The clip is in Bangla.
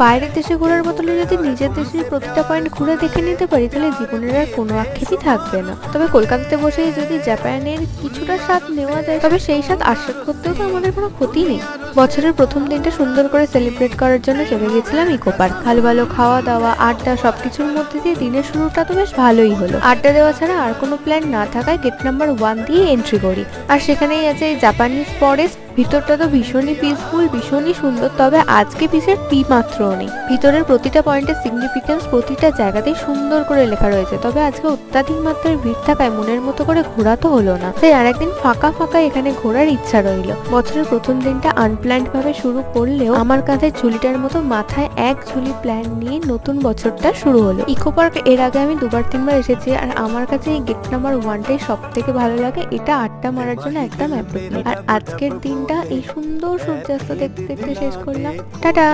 বাইরের দেশে ঘোরার বদলে যদি নিজের দেশের প্রতিটা পয়েন্ট ঘুরে দেখে নিতে পারি তাহলে জীবনের আর কোনো আক্ষেপই থাকবে না। তবে কলকাতাতে বসেই যদি জাপানের কিছুটা স্বাদ নেওয়া যায় তবে সেই স্বাদ আস্বাদ করতেও তো আমাদের কোনো ক্ষতি নেই। বছরের প্রথম দিনটা সুন্দর করে সেলিব্রেট করার জন্য চলে গেছিলাম ইকো পার্ক। ভালো ভালো খাওয়া দাওয়া আড্ডা সবকিছুর মধ্যে দিয়ে দিনের শুরুটা তো বেশ ভালোই হলো। আড্ডা দেওয়া ছাড়া আর কোনো প্ল্যান না থাকায় গেট নাম্বার 1 দিয়ে এন্ট্রি করি। আর সেখানেই আছে জাপানিজ ফরেস্ট। ভিতরটা তো ভীষণই পিসফুল, ভীষণই সুন্দর। তবে আজকে পিসের পি মাত্রও নেই। ভিতরের প্রতিটা পয়েন্টের সিগনিফিকেন্স প্রতিটা জায়গাতেই সুন্দর করে লেখা রয়েছে। তবে আজকে অত্যাধিক মাত্রার ভিড় থাকায় মনের মতো করে ঘোরা তো হলো না, তাই আরেকদিন ফাঁকা ফাঁকা এখানে ঘোরার ইচ্ছা রইল। বছরের প্রথম দিনটা আনপ্ল্যান্ড ভাবে শুরু করলেও আমার কাছে ঝুলিটার মতো মাথায় এক ঝুলি প্ল্যান নিয়ে নতুন বছরটা শুরু হলো। ইকো পার্ক এর আগে আমি 2-3বার এসেছি, আর আমার কাছে এই গেট নাম্বার 1টাই সব থেকে ভালো লাগে। এটা আড্ডা মারার জন্য একদম অ্যাপ্রোপ্রিয়েট। আর আজকের দিনটা এই সুন্দর সূর্যাস্ত দেখতে দেখতে শেষ করলাম। টাটা।